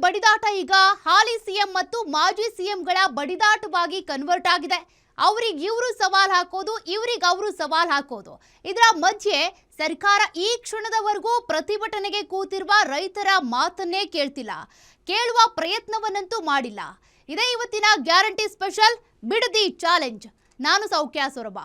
ಬಡಿದಾಟ ಈಗ ಹಾಲಿ ಸಿಎಂ ಮತ್ತು ಮಾಜಿ ಸಿಎಂಗಳ ಬಡಿದಾಟವಾಗಿ ಕನ್ವರ್ಟ್ ಆಗಿದೆ. ಅವರಿಗೆ ಇವರು ಸವಾಲ್ ಹಾಕೋದು, ಇವರಿಗೆ ಅವರು ಸವಾಲ್ ಹಾಕೋದು. ಇದರ ಮಧ್ಯೆ ಸರ್ಕಾರ ಈ ಕ್ಷಣದವರೆಗೂ ಪ್ರತಿಭಟನೆಗೆ ಕೂತಿರುವ ರೈತರ ಮಾತನ್ನೇ ಕೇಳ್ತಿಲ್ಲ, ಕೇಳುವ ಪ್ರಯತ್ನವನ್ನಂತೂ ಮಾಡಿಲ್ಲ. ಇದೇ ಇವತ್ತಿನ ಗ್ಯಾರಂಟಿ ಸ್ಪೆಷಲ್ ಬಿಡದಿ ಚಾಲೆಂಜ್. ನಾನು ಸೌಖ್ಯ ಸೊರಬ.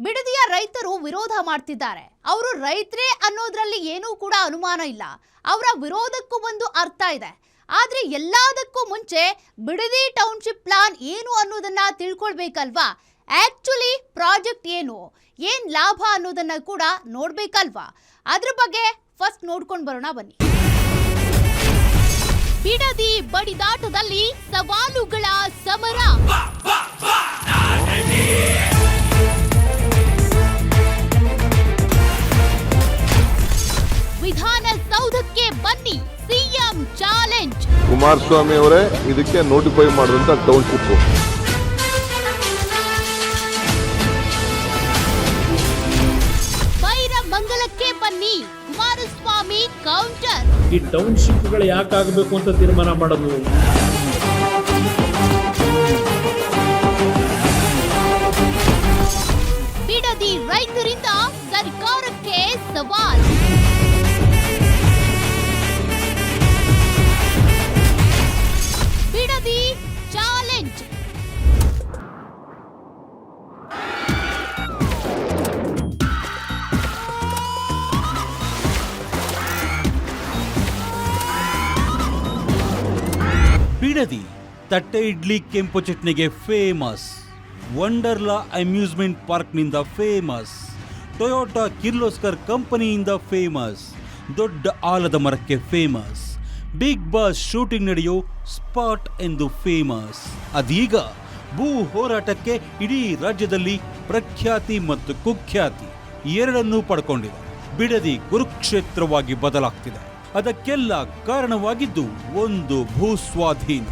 ಬಿಡದಿಯ ರೈತರು ವಿರೋಧ ಮಾಡ್ತಿದ್ದಾರೆ. ಅವರು ರೈತರೇ ಅನ್ನೋದ್ರಲ್ಲಿ ಏನೂ ಕೂಡ ಅನುಮಾನ ಇಲ್ಲ. ಅವರ ವಿರೋಧಕ್ಕೂ ಒಂದು ಅರ್ಥ ಇದೆ. ಆದ್ರೆ ಎಲ್ಲದಕ್ಕೂ ಮುಂಚೆ ಬಿಡದಿ ಟೌನ್ಶಿಪ್ ಪ್ಲಾನ್ ಏನು ಅನ್ನೋದನ್ನ ತಿಳ್ಕೊಳ್ಬೇಕಲ್ವಾ? ಆಕ್ಚುಲಿ ಪ್ರಾಜೆಕ್ಟ್ ಏನ್ ಲಾಭ ಅನ್ನೋದನ್ನ ಕೂಡ ನೋಡ್ಬೇಕಲ್ವಾ? ಅದ್ರ ಬಗ್ಗೆ ಫಸ್ಟ್ ನೋಡ್ಕೊಂಡು ಬರೋಣ ಬನ್ನಿ. ಬಿಡದಿ ಬಡಿದಾಟದಲ್ಲಿ ಸವಾಲುಗಳ ಸಮರ. ವಿಧಾನಸೌಧಕ್ಕೆ ಬನ್ನಿ, ಸಿಎಂ ಚಾಲೆಂಜ್. ಕುಮಾರಸ್ವಾಮಿ ಅವರೇ ಇದಕ್ಕೆ ನೋಟಿಫೈ ಮಾಡಿದಂತ ಟೌನ್ಶಿಪ್. ಬೈರಮಂಗಲಕ್ಕೆ ಬನ್ನಿ, ಕುಮಾರಸ್ವಾಮಿ ಕೌಂಟರ್. ಈ ಟೌನ್ಶಿಪ್ಗಳು ಯಾಕಾಗಬೇಕು ಅಂತ ತೀರ್ಮಾನ ಮಾಡೋದು? ಬಿಡದಿ ರೈತರಿಂದ ಸರ್ಕಾರಕ್ಕೆ ಸವಾಲ್. ಬಿಡದಿ ಚಾಲೆಂಜ್. ಬಿಡದಿ ತಟ್ಟೆ ಇಡ್ಲಿ ಕೆಂಪು ಚಟ್ನಿಗೆ ಫೇಮಸ್. ವಂಡರ್ಲಾ ಅಮ್ಯೂಸ್ಮೆಂಟ್ ಪಾರ್ಕ್ನಿಂದ ಫೇಮಸ್. ಟೊಯೋಟಾ ಕಿರ್ಲೋಸ್ಕರ್ ಕಂಪನಿಯಿಂದ ಫೇಮಸ್. ದೊಡ್ಡ ಆಲದ ಮರಕ್ಕೆ ಫೇಮಸ್. ಬಿಗ್ ಬಾಸ್ ಶೂಟಿಂಗ್ ನಡೆಯೋ ಸ್ಪಾಟ್ ಎಂದು ಫೇಮಸ್. ಅದೀಗ ಭೂ ಹೋರಾಟಕ್ಕೆ ಇಡೀ ರಾಜ್ಯದಲ್ಲಿ ಪ್ರಖ್ಯಾತಿ ಮತ್ತು ಕುಖ್ಯಾತಿ ಎರಡನ್ನೂ ಪಡ್ಕೊಂಡಿದೆ. ಬಿಡದಿ ಕುರುಕ್ಷೇತ್ರವಾಗಿ ಬದಲಾಗ್ತಿದೆ. ಅದಕ್ಕೆಲ್ಲ ಕಾರಣವಾಗಿದ್ದು ಒಂದು ಭೂಸ್ವಾಧೀನ.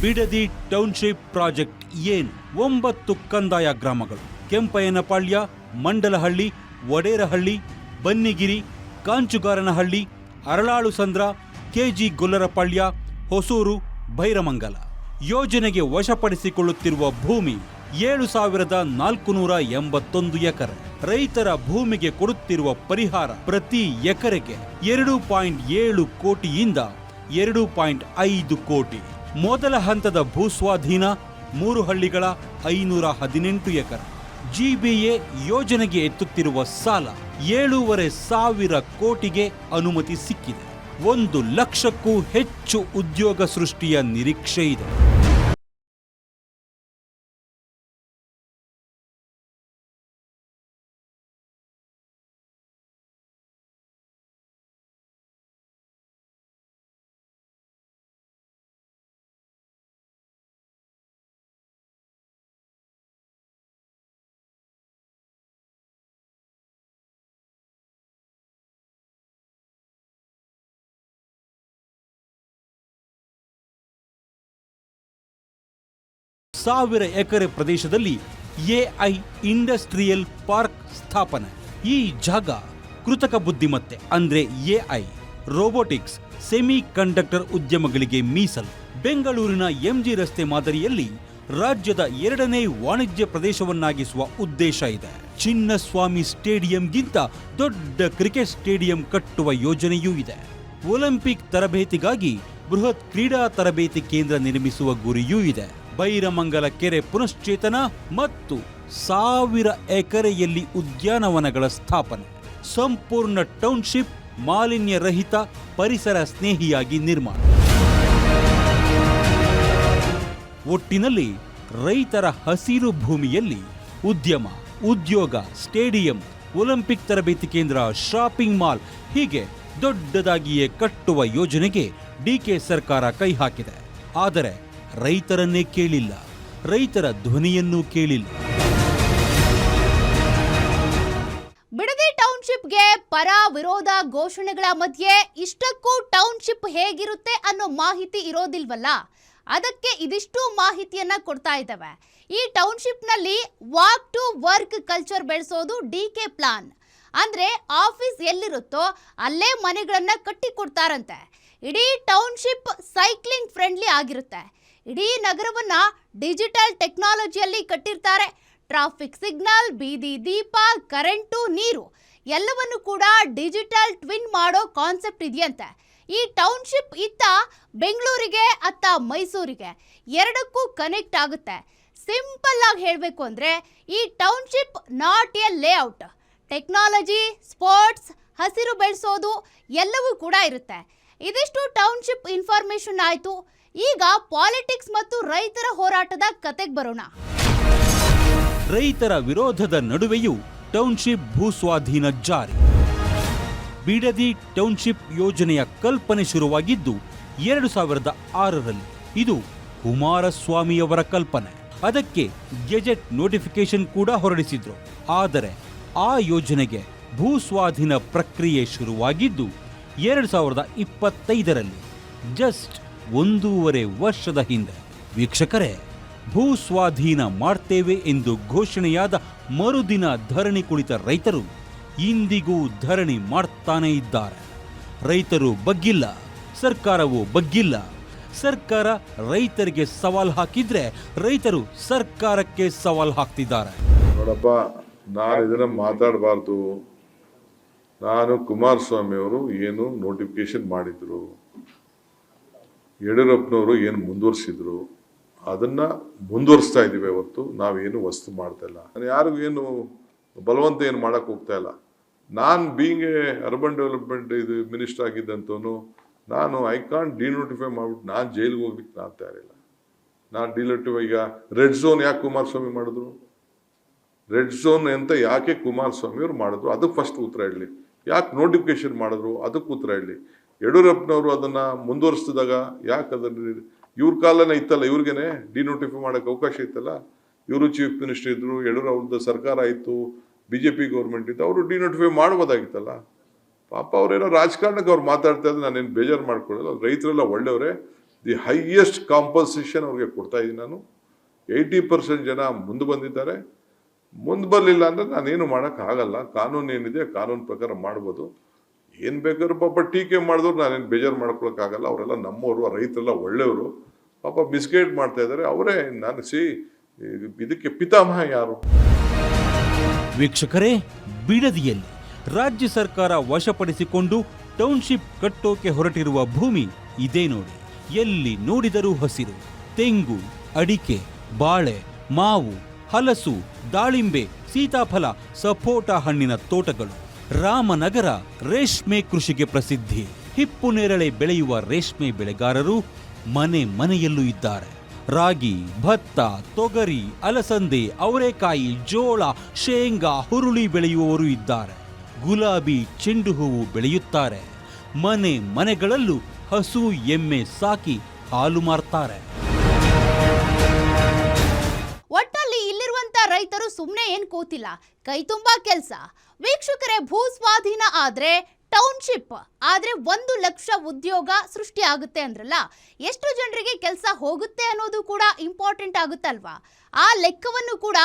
ಬಿಡದಿ ಟೌನ್ಶಿಪ್ ಪ್ರಾಜೆಕ್ಟ್ ಏನು? 9 ಕಂದಾಯ ಗ್ರಾಮಗಳು: ಕೆಂಪಯ್ಯನಪಾಳ್ಯ, ಮಂಡಲಹಳ್ಳಿ, ವಡೇರಹಳ್ಳಿ, ಬನ್ನಿಗಿರಿ, ಕಾಂಚುಗಾರನಹಳ್ಳಿ, ಅರಳಾಳು ಸಂದ್ರ, ಕೆಜಿ ಗೊಲ್ಲರಪಾಳ್ಯ, ಹೊಸೂರು, ಬೈರಮಂಗಲ. ಯೋಜನೆಗೆ ವಶಪಡಿಸಿಕೊಳ್ಳುತ್ತಿರುವ ಭೂಮಿ 7,481 ಎಕರೆ. ರೈತರ ಭೂಮಿಗೆ ಕೊಡುತ್ತಿರುವ ಪರಿಹಾರ ಪ್ರತಿ ಎಕರೆಗೆ 2.7 ಕೋಟಿಯಿಂದ 2.5 ಕೋಟಿ. ಮೊದಲ ಹಂತದ ಭೂಸ್ವಾಧೀನ 3 ಹಳ್ಳಿಗಳ 518 ಎಕರೆ. ಜಿಬಿಎ ಯೋಜನೆಗೆ ಎತ್ತುತ್ತಿರುವ ಸಾಲ 7,500 ಕೋಟಿಗೆ ಅನುಮತಿ ಸಿಕ್ಕಿದೆ. 1 ಲಕ್ಷಕ್ಕೂ ಹೆಚ್ಚು ಉದ್ಯೋಗ ಸೃಷ್ಟಿಯ ನಿರೀಕ್ಷೆ ಇದೆ. ಸಾವಿರ ಎಕರೆ ಪ್ರದೇಶದಲ್ಲಿ ಎಐ ಇಂಡಸ್ಟ್ರಿಯಲ್ ಪಾರ್ಕ್ ಸ್ಥಾಪನೆ. ಈ ಜಾಗ ಕೃತಕ ಬುದ್ಧಿಮತ್ತೆ ಅಂದ್ರೆ ಎಐ, ರೋಬೋಟಿಕ್ಸ್, ಸೆಮಿ ಕಂಡಕ್ಟರ್ ಉದ್ಯಮಗಳಿಗೆ ಮೀಸಲು. ಬೆಂಗಳೂರಿನ ಎಂಜಿ ರಸ್ತೆ ಮಾದರಿಯಲ್ಲಿ ರಾಜ್ಯದ 2ನೇ ವಾಣಿಜ್ಯ ಪ್ರದೇಶವನ್ನಾಗಿಸುವ ಉದ್ದೇಶ ಇದೆ. ಚಿನ್ನಸ್ವಾಮಿ ಸ್ಟೇಡಿಯಂಗಿಂತ ದೊಡ್ಡ ಕ್ರಿಕೆಟ್ ಸ್ಟೇಡಿಯಂ ಕಟ್ಟುವ ಯೋಜನೆಯೂ ಇದೆ. ಒಲಿಂಪಿಕ್ ತರಬೇತಿಗಾಗಿ ಬೃಹತ್ ಕ್ರೀಡಾ ತರಬೇತಿ ಕೇಂದ್ರ ನಿರ್ಮಿಸುವ ಗುರಿಯೂ ಇದೆ. ಬೈರಮಂಗಲ ಕೆರೆ ಪುನಶ್ಚೇತನ ಮತ್ತು 1000 ಎಕರೆಯಲ್ಲಿ ಉದ್ಯಾನವನಗಳ ಸ್ಥಾಪನೆ. ಸಂಪೂರ್ಣ ಟೌನ್ಶಿಪ್ ಮಾಲಿನ್ಯ ರಹಿತ, ಪರಿಸರ ಸ್ನೇಹಿಯಾಗಿ ನಿರ್ಮಾಣ. ಒಟ್ಟಿನಲ್ಲಿ ರೈತರ ಹಸಿರು ಭೂಮಿಯಲ್ಲಿ ಉದ್ಯಮ, ಉದ್ಯೋಗ, ಸ್ಟೇಡಿಯಂ, ಒಲಿಂಪಿಕ್ ತರಬೇತಿ ಕೇಂದ್ರ, ಶಾಪಿಂಗ್ ಮಾಲ್ ಹೀಗೆ ದೊಡ್ಡದಾಗಿಯೇ ಕಟ್ಟುವ ಯೋಜನೆಗೆ ಡಿಕೆ ಸರ್ಕಾರ ಕೈ ಹಾಕಿದೆ. ಆದರೆ ರೈತರನ್ನೇ ಕೇಳಿಲ್ಲ, ರೈತರ ಧ್ವನಿಯನ್ನೂ ಕೇಳಿಲ್ಲ. ಬಿಡದಿ ಟೌನ್ಶಿಪ್ಗೆ ಪರ ವಿರೋಧ ಘೋಷಣೆಗಳ ಮಧ್ಯೆ ಇಷ್ಟಕ್ಕೂ ಟೌನ್ಶಿಪ್ ಹೇಗಿರುತ್ತೆ ಅನ್ನೋ ಮಾಹಿತಿ ಇರೋದಿಲ್ವಲ್ಲ. ಅದಕ್ಕೆ ಇದಿಷ್ಟು ಮಾಹಿತಿಯನ್ನ ಕೊಡ್ತಾ ಇದ್ದಾವೆ. ಈ ಟೌನ್ಶಿಪ್ನಲ್ಲಿ ವಾಕ್ ಟು ವರ್ಕ್ ಕಲ್ಚರ್ ಬೆಳೆಸೋದು ಡಿಕೆ ಪ್ಲಾನ್. ಅಂದ್ರೆ ಆಫೀಸ್ ಎಲ್ಲಿರುತ್ತೋ ಅಲ್ಲೇ ಮನೆಗಳನ್ನ ಕಟ್ಟಿ ಕೊಡ್ತಾರಂತೆ. ಇಡೀ ಟೌನ್ಶಿಪ್ ಸೈಕ್ಲಿಂಗ್ ಫ್ರೆಂಡ್ಲಿ ಆಗಿರುತ್ತೆ. ಇಡೀ ನಗರವನ್ನ ಡಿಜಿಟಲ್ ಟೆಕ್ನಾಲಜಿಯಲ್ಲಿ ಕಟ್ಟಿರ್ತಾರೆ. ಟ್ರಾಫಿಕ್ ಸಿಗ್ನಲ್, ಬೀದಿ ದೀಪ, ಕರೆಂಟು, ನೀರು ಎಲ್ಲವನ್ನು ಕೂಡ ಡಿಜಿಟಲ್ ಟ್ವಿನ್ ಮಾಡೋ ಕಾನ್ಸೆಪ್ಟ್ ಇದೆಯಂತೆ. ಈ ಟೌನ್ಶಿಪ್ ಇತ್ತ ಬೆಂಗಳೂರಿಗೆ ಅತ್ತ ಮೈಸೂರಿಗೆ ಎರಡಕ್ಕೂ ಕನೆಕ್ಟ್ ಆಗುತ್ತೆ. ಸಿಂಪಲ್ ಆಗಿ ಹೇಳಬೇಕು ಅಂದರೆ ಈ township not A layout. Technology, sports, ಹಸಿರು ಬೆಳೆಸೋದು ಎಲ್ಲವೂ ಕೂಡ ಇರುತ್ತೆ. ಇದಿಷ್ಟು ಟೌನ್ಶಿಪ್ ಇನ್ಫಾರ್ಮೇಷನ್ ಆಯಿತು. ಈಗ ಪಾಲಿಟಿಕ್ಸ್ ಮತ್ತು ರೈತರ ಹೋರಾಟದ ಕತೆಗೆ ಬರೋಣ. ರೈತರ ವಿರೋಧದ ನಡುವೆಯೂ ಟೌನ್ಶಿಪ್ ಭೂಸ್ವಾಧೀನ ಜಾರಿ. ಬಿಡದಿ ಟೌನ್ಶಿಪ್ ಯೋಜನೆಯ ಕಲ್ಪನೆ ಶುರುವಾಗಿದ್ದು 2006ರಲ್ಲಿ. ಇದು ಕುಮಾರಸ್ವಾಮಿಯವರ ಕಲ್ಪನೆ. ಅದಕ್ಕೆ ಗೆಜೆಟ್ ನೋಟಿಫಿಕೇಶನ್ ಕೂಡ ಹೊರಡಿಸಿದ್ರು. ಆದರೆ ಆ ಯೋಜನೆಗೆ ಭೂಸ್ವಾಧೀನ ಪ್ರಕ್ರಿಯೆ ಶುರುವಾಗಿದ್ದು 2025ರಲ್ಲಿ, ಜಸ್ಟ್ 1.5 ವರ್ಷದ ಹಿಂದೆ. ವೀಕ್ಷಕರೇ, ಭೂಸ್ವಾಧೀನ ಮಾಡ್ತೇವೆ ಎಂದು ಘೋಷಣೆಯಾದ ಮರುದಿನ ಧರಣಿ ಕುಳಿತ ರೈತರು ಇಂದಿಗೂ ಧರಣಿ ಮಾಡ್ತಾನೇ ಇದ್ದಾರೆ. ರೈತರು ಬಗ್ಗಿಲ್ಲ, ಸರ್ಕಾರವು ಬಗ್ಗಿಲ್ಲ. ಸರ್ಕಾರ ರೈತರಿಗೆ ಸವಾಲ್ ಹಾಕಿದ್ರೆ ರೈತರು ಸರ್ಕಾರಕ್ಕೆ ಸವಾಲ್ ಹಾಕ್ತಿದ್ದಾರೆ. ನೋಡಪ್ಪ, ನಾನು ಇದನ್ನ ಮಾತಾಡಬಾರ್ದು. ನಾನು ಕುಮಾರಸ್ವಾಮಿ ಅವರು ಏನು ನೋಟಿಫಿಕೇಶನ್ ಮಾಡಿದ್ರು, ಯಡಿಯೂರಪ್ಪನವರು ಏನು ಮುಂದುವರಿಸಿದ್ರು, ಅದನ್ನ ಮುಂದುವರಿಸ್ತಾ ಇದ್ದೀವಿ. ಹೊರತು ನಾವೇನು ವಸ್ತು ಮಾಡ್ತಾ ಇಲ್ಲ. ನಾನು ಯಾರಿಗೂ ಏನು ಬಲವಂತ ಏನು ಮಾಡಕ್ ಹೋಗ್ತಾ ಇಲ್ಲ. ನಾನು ಬೀಂಗ್ ಎ ಅರ್ಬನ್ ಡೆವಲಪ್ಮೆಂಟ್ ಇದು ಮಿನಿಸ್ಟರ್ ಆಗಿದ್ದಂತೂ ನಾನು ಐ ಕಾಂಟ್ ಡಿನೋಟಿಫೈ ಮಾಡ್ಬಿಟ್ಟು ನಾನು ಜೈಲಿಗೆ ಹೋಗ್ಲಿಕ್ಕೆ ನಾನು ತಯಾರಿಲ್ಲ. ನಾನು ಡಿನೋಟಿಫೈ ಈಗ ರೆಡ್ ಝೋನ್ ಯಾಕೆ ಕುಮಾರಸ್ವಾಮಿ ಮಾಡಿದ್ರು, ರೆಡ್ ಝೋನ್ ಅಂತ ಯಾಕೆ ಕುಮಾರಸ್ವಾಮಿ ಅವರು ಮಾಡಿದ್ರು, ಅದಕ್ಕೆ ಫಸ್ಟ್ ಉತ್ತರ ಹೇಳಲಿ. ಯಾಕೆ ನೋಟಿಫಿಕೇಶನ್ ಮಾಡಿದ್ರು, ಅದಕ್ಕೆ ಉತ್ತರ ಹೇಳಲಿ. ಯಡಿಯೂರಪ್ಪನವರು ಅದನ್ನ ಮುಂದುವರಿಸಿದಾಗ ಯಾಕೆ ಅದನ್ನ ಇವ್ರ ಕಾಲನೇ ಇತ್ತಲ್ಲ, ಇವ್ರಿಗೇನೆ ಡಿನೋಟಿಫೈ ಮಾಡೋಕ್ಕೆ ಅವಕಾಶ ಇತ್ತಲ್ಲ. ಇವರು ಚೀಫ್ ಮಿನಿಸ್ಟರ್ ಇದ್ರು, ಯಡಿಯೂರವ್ರದ್ದು ಸರ್ಕಾರ ಆಯಿತು, BJP ಗೌರ್ಮೆಂಟ್ ಇತ್ತು, ಅವರು ಡಿನೋಟಿಫೈ ಮಾಡ್ಬೋದಾಗಿತ್ತಲ್ಲ. ಪಾಪ ಅವರೇನೋ ರಾಜಕಾರಣಕ್ಕೆ ಅವ್ರು ಮಾತಾಡ್ತಾ ಇದ್ರೆ ನಾನೇನು ಬೇಜಾರು ಮಾಡ್ಕೊಳ್ಳೋದು. ರೈತರೆಲ್ಲ ಒಳ್ಳೆಯವರೇ. ದಿ ಹೈಯೆಸ್ಟ್ ಕಾಂಪನ್ಸೇಷನ್ ಅವ್ರಿಗೆ ಕೊಡ್ತಾ ಇದ್ದೀನಿ ನಾನು. 80% ಜನ ಮುಂದೆ ಬಂದಿದ್ದಾರೆ. ಮುಂದೆ ಬರಲಿಲ್ಲ ಅಂದರೆ ನಾನೇನು ಮಾಡೋಕ್ಕಾಗಲ್ಲ. ಕಾನೂನು ಏನಿದೆ ಕಾನೂನು ಪ್ರಕಾರ ಮಾಡ್ಬೋದು. ಏನು ಬೇಕಾದ್ರೂ ಪಾಪ ಟೀಕೆ ಮಾಡಿದ್ರು ನಾನೇನು ಬೇಜಾರು ಮಾಡ್ಕೊಳಕ್ಕಾಗಲ್ಲ. ಅವರೆಲ್ಲ ನಮ್ಮವರು, ರೈತರೆಲ್ಲ ಒಳ್ಳೆಯವರು. ಪಾಪ ಮಿಸ್ಗೈಡ್ ಮಾಡ್ತಾ ಇದ್ದಾರೆ ಅವರೇ. ನಾನು ಇದಕ್ಕೆ ಪಿತಾಮಹ ಯಾರು? ವೀಕ್ಷಕರೇ, ಬಿಡದಿಯಲ್ಲಿ ರಾಜ್ಯ ಸರ್ಕಾರ ವಶಪಡಿಸಿಕೊಂಡು ಟೌನ್ಶಿಪ್ ಕಟ್ಟೋಕೆ ಹೊರಟಿರುವ ಭೂಮಿ ಇದೇ ನೋಡಿ. ಎಲ್ಲಿ ನೋಡಿದರೂ ಹಸಿರು. ತೆಂಗು, ಅಡಿಕೆ, ಬಾಳೆ, ಮಾವು, ಹಲಸು, ದಾಳಿಂಬೆ, ಸೀತಾಫಲ, ಸಪೋಟ ಹಣ್ಣಿನ ತೋಟಗಳು. ರಾಮನಗರ ರೇಷ್ಮೆ ಕೃಷಿಗೆ ಪ್ರಸಿದ್ಧಿ. ಹಿಪ್ಪು ನೇರಳೆ ಬೆಳೆಯುವ ರೇಷ್ಮೆ ಬೆಳೆಗಾರರು ಮನೆ ಮನೆಯಲ್ಲೂ ಇದ್ದಾರೆ. ರಾಗಿ, ಭತ್ತ, ತೊಗರಿ, ಅಲಸಂದೆ, ಅವರೆಕಾಯಿ, ಜೋಳ, ಶೇಂಗಾ, ಹುರುಳಿ ಬೆಳೆಯುವವರು ಇದ್ದಾರೆ. ಗುಲಾಬಿ, ಚೆಂಡು ಹೂವು ಬೆಳೆಯುತ್ತಾರೆ. ಮನೆ ಮನೆಗಳಲ್ಲೂ ಹಸು, ಎಮ್ಮೆ ಸಾಕಿ ಹಾಲು ಮಾರ್ತಾರೆ. ಒಟ್ಟಲ್ಲಿ ಇಲ್ಲಿರುವಂತ ರೈತರು ಸುಮ್ಮನೆ ಏನ್ ಕೂತಿಲ್ಲ, ಕೈ ತುಂಬಾ ಕೆಲಸ. ವೀಕ್ಷಕರೇ, ಭೂ ಸ್ವಾಧೀನ ಆದ್ರೆ, ಟೌನ್ಶಿಪ್ ಆದ್ರೆ 1 ಲಕ್ಷ ಉದ್ಯೋಗ ಸೃಷ್ಟಿ ಆಗುತ್ತೆ ಅಂದ್ರಲ್ಲ, ಎಷ್ಟು ಜನರಿಗೆ ಕೆಲಸ ಹೋಗುತ್ತೆ ಅನ್ನೋದು ಕೂಡ ಇಂಪಾರ್ಟೆಂಟ್ ಆಗುತ್ತಲ್ವಾ? ಆ ಲೆಕ್ಕವನ್ನು ಕೂಡ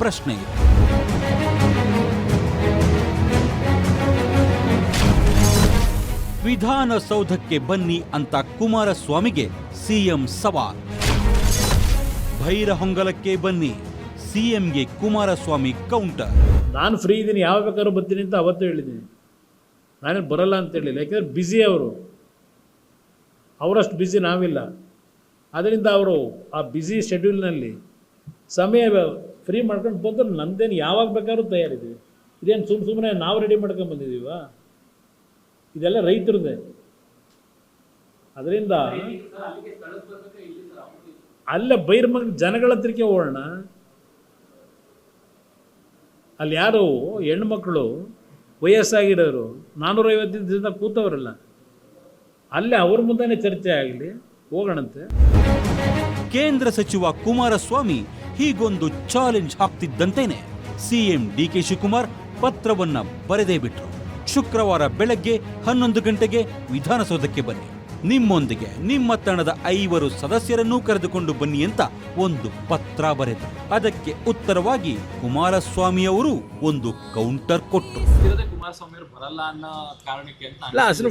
ಪ್ರಶ್ನೆ ಇದೆ. ವಿಧಾನಸೌಧಕ್ಕೆ ಬನ್ನಿ ಅಂತ ಕುಮಾರಸ್ವಾಮಿಗೆ ಸಿಎಂ ಸವಾಲ್. ಭೈರಹೊಂಗಲಕ್ಕೆ ಬನ್ನಿ, ಸಿಎಂಗೆ ಕುಮಾರಸ್ವಾಮಿ ಕೌಂಟರ್. ನಾನು ಫ್ರೀ ಇದ್ದೀನಿ, ಯಾವಾಗ ಬೇಕಾದ್ರೂ ಬರ್ತೀನಿ ಅಂತ ಅವತ್ತೂ ಹೇಳಿದ್ದೀನಿ. ನಾನೇನು ಬರಲ್ಲ ಅಂತ ಹೇಳಿಲ್ಲ, ಯಾಕೆಂದರೆ ಬ್ಯುಸಿ ಅವರಷ್ಟು ಬ್ಯುಸಿ ನಾವಿಲ್ಲ. ಅದರಿಂದ ಅವರು ಆ ಬ್ಯುಸಿ ಶೆಡ್ಯೂಲ್ನಲ್ಲಿ ಸಮಯ ಫ್ರೀ ಮಾಡ್ಕೊಂಡು ಬಂದು ನಮ್ಮದೇನು ಯಾವಾಗ ಬೇಕಾದ್ರೂ ತಯಾರಿದ್ದೀವಿ. ಇದೇನು ಸುಮ್ಮನೆ ನಾವು ರೆಡಿ ಮಾಡ್ಕೊಂಡು ಬಂದಿದ್ದೀವ? ಇದೆಲ್ಲ ರೈತರದೇ. ಅದರಿಂದ ಅಲ್ಲೇ ಬೈರ್ಮಂಗ್ ಜನಗಳ ಹತ್ರಕ್ಕೆ ಹೋಗೋಣ. ಅಲ್ಲಿ ಯಾರು ಹೆಣ್ಮಕ್ಳು ವಯಸ್ಸಾಗಿರೋರು 450 ದಿನದಿಂದ ಕೂತವರಲ್ಲ, ಅಲ್ಲೇ ಅವ್ರ ಮುಂದೆನೇ ಚರ್ಚೆ ಆಗಲಿ, ಹೋಗೋಣಂತೆ. ಕೇಂದ್ರ ಸಚಿವ ಕುಮಾರಸ್ವಾಮಿ ಹೀಗೊಂದು ಚಾಲೆಂಜ್ ಹಾಕ್ತಿದ್ದಂತೆಯೇ ಸಿಎಂ ಡಿಕೆ ಶಿವಕುಮಾರ್ ಪತ್ರವನ್ನ ಬರೆದೇ ಬಿಟ್ರು. ಶುಕ್ರವಾರ ಬೆಳಗ್ಗೆ 11 ಗಂಟೆಗೆ ವಿಧಾನಸೌಧಕ್ಕೆ ಬನ್ನಿ, ನಿಮ್ಮೊಂದಿಗೆ ನಿಮ್ಮ ತಂಡದ 5 ಸದಸ್ಯರನ್ನೂ ಕರೆದುಕೊಂಡು ಬನ್ನಿ ಅಂತ ಒಂದು ಪತ್ರ ಬರೆದರು. ಅದಕ್ಕೆ ಉತ್ತರವಾಗಿ ಕುಮಾರಸ್ವಾಮಿ ಅವರು ಒಂದು ಕೌಂಟರ್ ಕೊಟ್ಟರು. ಅಲ್ಲ, ಅಸಲು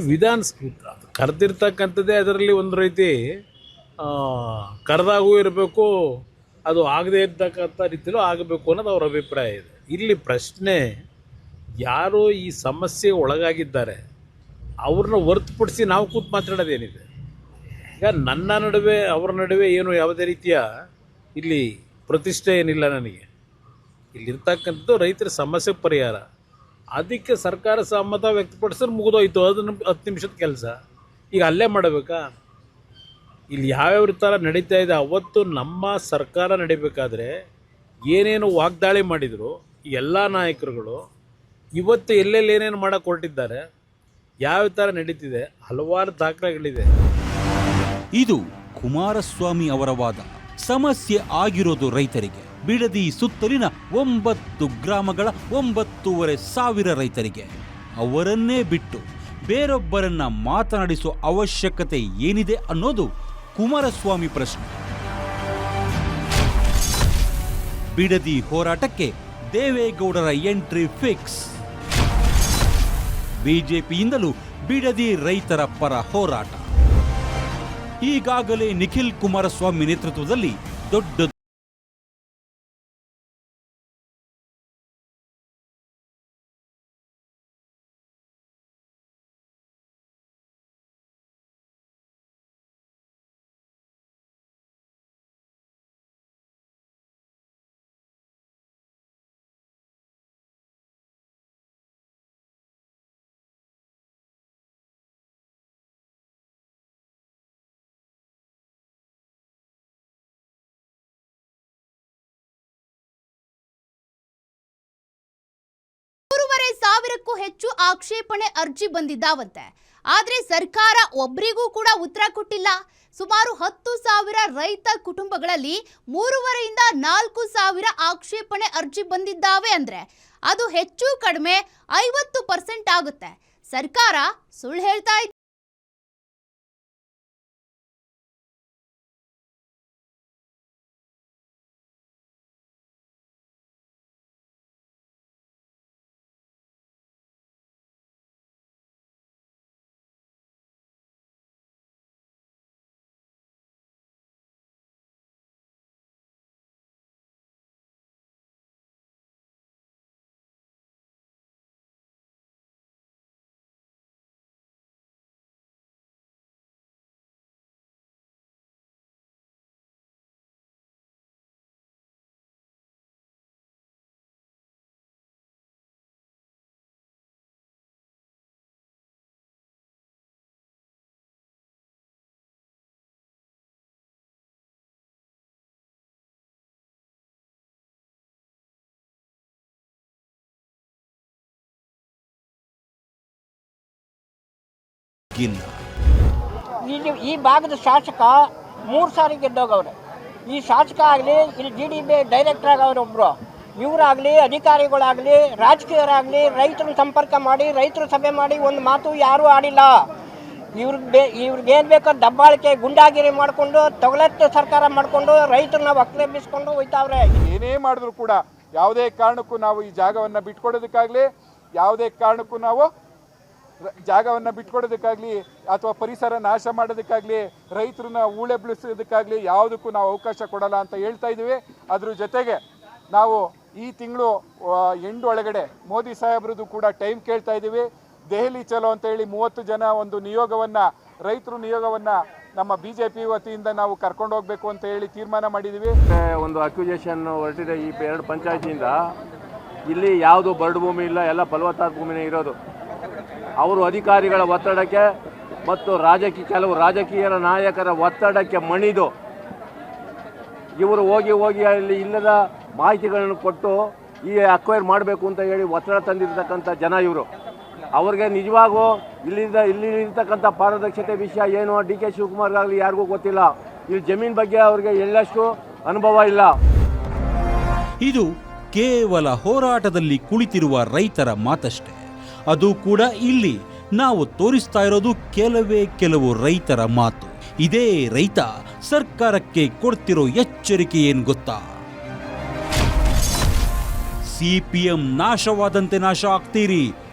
ಕರೆದಿರ್ತಕ್ಕಂಥದ್ದೇ ಅದರಲ್ಲಿ ಒಂದು ರೀತಿ ಕರೆದಾಗೂ ಇರಬೇಕು, ಅದು ಆಗದೇ ಇರ್ತಕ್ಕಂಥ ರೀತಿಯಲ್ಲೂ ಆಗಬೇಕು ಅನ್ನೋದು ಅವರ ಅಭಿಪ್ರಾಯ ಇದೆ. ಇಲ್ಲಿ ಪ್ರಶ್ನೆ, ಯಾರು ಈ ಸಮಸ್ಯೆಗೆ ಒಳಗಾಗಿದ್ದಾರೆ ಅವ್ರನ್ನ ಹೊರತುಪಡಿಸಿ ನಾವು ಕೂತು ಮಾತಾಡೋದೇನಿದೆ? ಈಗ ನನ್ನ ನಡುವೆ ಅವರ ನಡುವೆ ಏನು ಯಾವುದೇ ರೀತಿಯ ಇಲ್ಲಿ ಪ್ರತಿಷ್ಠೆ ಏನಿಲ್ಲ. ನನಗೆ ಇಲ್ಲಿರ್ತಕ್ಕಂಥದ್ದು ರೈತರ ಸಮಸ್ಯೆ ಪರಿಹಾರ, ಅದಕ್ಕೆ ಸರ್ಕಾರ ಸಮ್ಮತ ವ್ಯಕ್ತಪಡಿಸಿದ್ರೆ ಮುಗಿದೋಯ್ತು. ಅದನ್ನು 10 ನಿಮಿಷದ ಕೆಲಸ ಈಗ ಅಲ್ಲೇ ಮಾಡಬೇಕಾ? ಇಲ್ಲಿ ಯಾವ್ಯಾವ ಥರ ನಡೀತಾ ಇದೆ. ಅವತ್ತು ನಮ್ಮ ಸರ್ಕಾರ ನಡಿಬೇಕಾದ್ರೆ ಏನೇನು ವಾಗ್ದಾಳಿ ಮಾಡಿದರು ಎಲ್ಲ ನಾಯಕರುಗಳು, ಇವತ್ತು ಎಲ್ಲೆಲ್ಲಿ ಏನೇನು ಮಾಡೋಕ್ಕೆ ಹೊರಟಿದ್ದಾರೆ, ಯಾವ ಥರ ನಡೀತಿದೆ, ಹಲವಾರು ದಾಖಲೆಗಳಿದೆ. ಇದು ಕುಮಾರಸ್ವಾಮಿ ಅವರ ವಾದ. ಸಮಸ್ಯೆ ಆಗಿರೋದು ರೈತರಿಗೆ, ಬಿಡದಿ ಸುತ್ತಲಿನ 9 ಗ್ರಾಮಗಳ 9,500 ರೈತರಿಗೆ. ಅವರನ್ನೇ ಬಿಟ್ಟು ಬೇರೊಬ್ಬರನ್ನ ಮಾತನಾಡಿಸುವ ಅವಶ್ಯಕತೆ ಏನಿದೆ ಅನ್ನೋದು ಕುಮಾರಸ್ವಾಮಿ ಪ್ರಶ್ನೆ. ಬಿಡದಿ ಹೋರಾಟಕ್ಕೆ ದೇವೇಗೌಡರ ಎಂಟ್ರಿ ಫಿಕ್ಸ್. ಬಿಜೆಪಿಯಿಂದಲೂ ಬಿಡದಿ ರೈತರ ಪರ ಹೋರಾಟ. ಈಗಾಗಲೇ ನಿಖಿಲ್ ಕುಮಾರಸ್ವಾಮಿ ನೇತೃತ್ವದಲ್ಲಿ ದೊಡ್ಡ ಸಾವಿರಕ್ಕೂ ಹೆಚ್ಚು ಆಕ್ಷೇಪಣೆ ಅರ್ಜಿ ಬಂದಿದ್ದಾವಂತೆ. ಆದ್ರೆ ಸರ್ಕಾರ ಒಬ್ಬರಿಗೂ ಕೂಡ ಉತ್ತರ ಕೊಟ್ಟಿಲ್ಲ. ಸುಮಾರು 10,000 ರೈತ ಕುಟುಂಬಗಳಲ್ಲಿ 3,500 ಇಂದ 4,000 ಆಕ್ಷೇಪಣೆ ಅರ್ಜಿ ಬಂದಿದ್ದಾವೆ. ಅಂದ್ರೆ ಅದು ಹೆಚ್ಚು ಕಡಿಮೆ 50% ಆಗುತ್ತೆ. ಸರ್ಕಾರ ಸುಳ್ಳು ಹೇಳ್ತಾ ಇದೆ. ಈ ಭಾಗದ ಶಾಸಕ 3 ಸಾರಿ ಗೆದ್ದೋಗವ್ರೆ. ಈ ಶಾಸಕ ಆಗಲಿ, ಇಲ್ಲಿ GDB ಡೈರೆಕ್ಟರ್ ಆಗವ್ರೊಬ್ಬರು, ಇವರಾಗಲಿ, ಅಧಿಕಾರಿಗಳಾಗಲಿ, ರಾಜಕೀಯರಾಗಲಿ ರೈತರನ್ನ ಸಂಪರ್ಕ ಮಾಡಿ, ರೈತರು ಸಭೆ ಮಾಡಿ ಒಂದು ಮಾತು ಯಾರೂ ಆಡಿಲ್ಲ. ಇವ್ರಿಗೇನು ಬೇಕೋ ದಬ್ಬಾಳಿಕೆ, ಗುಂಡಾಗಿರಿ ಮಾಡಿಕೊಂಡು, ತೊಗಲತ್ತು ಸರ್ಕಾರ ಮಾಡಿಕೊಂಡು ರೈತರನ್ನ ಒಕ್ಕಲೆಬ್ಬಿಸ್ಕೊಂಡು ಹೋಯ್ತಾವ್ರೆ. ಏನೇ ಮಾಡಿದ್ರು ಕೂಡ ಯಾವುದೇ ಕಾರಣಕ್ಕೂ ನಾವು ಈ ಜಾಗವನ್ನು ಬಿಟ್ಕೊಡೋದಕ್ಕಾಗಲಿ, ಯಾವುದೇ ಕಾರಣಕ್ಕೂ ನಾವು ಜಾಗವನ್ನು ಬಿಟ್ಕೊಡೋದಕ್ಕಾಗಲಿ ಅಥವಾ ಪರಿಸರ ನಾಶ ಮಾಡೋದಕ್ಕಾಗಲಿ, ರೈತರನ್ನ ಊಳೆಬ್ಳಿಸೋದಕ್ಕಾಗಲಿ ಯಾವುದಕ್ಕೂ ನಾವು ಅವಕಾಶ ಕೊಡಲ್ಲ ಅಂತ ಹೇಳ್ತಾ ಇದ್ದೀವಿ. ಅದ್ರ ಜೊತೆಗೆ ನಾವು ಈ ತಿಂಗಳು ಎಂಡ್ ಒಳಗಡೆ ಮೋದಿ ಸಾಹೇಬ್ರದ್ದು ಕೂಡ ಟೈಮ್ ಕೇಳ್ತಾ ಇದ್ದೀವಿ. ದೆಹಲಿ ಚಲೋ ಅಂತ ಹೇಳಿ 30 ಜನ ಒಂದು ನಿಯೋಗವನ್ನು, ರೈತರು ನಿಯೋಗವನ್ನು ನಮ್ಮ BJP ವತಿಯಿಂದ ನಾವು ಕರ್ಕೊಂಡು ಹೋಗಬೇಕು ಅಂತ ಹೇಳಿ ತೀರ್ಮಾನ ಮಾಡಿದ್ದೀವಿ. ಒಂದು ಅಕ್ಯುಜೇಷನ್ ಹೊರಟಿದೆ ಈ 2 ಪಂಚಾಯತಿಯಿಂದ. ಇಲ್ಲಿ ಯಾವುದು ಬರಡು ಭೂಮಿ ಇಲ್ಲ, ಎಲ್ಲ ಫಲವತ್ತಾದ ಭೂಮಿನೇ ಇರೋದು. ಅವರು ಅಧಿಕಾರಿಗಳ ಒತ್ತಡಕ್ಕೆ ಮತ್ತು ಕೆಲವು ರಾಜಕೀಯ ನಾಯಕರ ಒತ್ತಡಕ್ಕೆ ಮಣಿದು ಇವರು ಹೋಗಿ ಅಲ್ಲಿ ಇಲ್ಲದ ಮಾಹಿತಿಗಳನ್ನು ಕೊಟ್ಟು ಈ ಅಕ್ವೈರ್ ಮಾಡಬೇಕು ಅಂತ ಹೇಳಿ ಒತ್ತಡ ತಂದಿರತಕ್ಕಂಥ ಜನ ಇವರು. ಅವ್ರಿಗೆ ನಿಜವಾಗೂ ಇಲ್ಲಿರ್ತಕ್ಕಂಥ ಪಾರದರ್ಶತೆ ವಿಷಯ ಏನು DK ಶಿವಕುಮಾರ್ಗಾಗಲಿ ಯಾರಿಗೂ ಗೊತ್ತಿಲ್ಲ. ಇಲ್ಲಿ ಜಮೀನು ಬಗ್ಗೆ ಅವ್ರಿಗೆ ಎಳ್ಳಷ್ಟು ಅನುಭವ ಇಲ್ಲ. ಇದು ಕೇವಲ ಹೋರಾಟದಲ್ಲಿ ಕುಳಿತಿರುವ ರೈತರ ಮಾತಷ್ಟೇ. ಅದು ಕೂಡ ಇಲ್ಲಿ ನಾವು ತೋರಿಸ್ತಾ ಇರೋದು ಕೆಲವು ರೈತರ ಮಾತು. ಇದೇ ರೈತ ಸರ್ಕಾರಕ್ಕೆ ಕೊಡ್ತಿರೋ ಎಚ್ಚರಿಕೆ ಏನು ಗೊತ್ತಾ? CPM ನಾಶವಾದಂತೆ ನಾಶ ಆಗ್ತೀರಿ,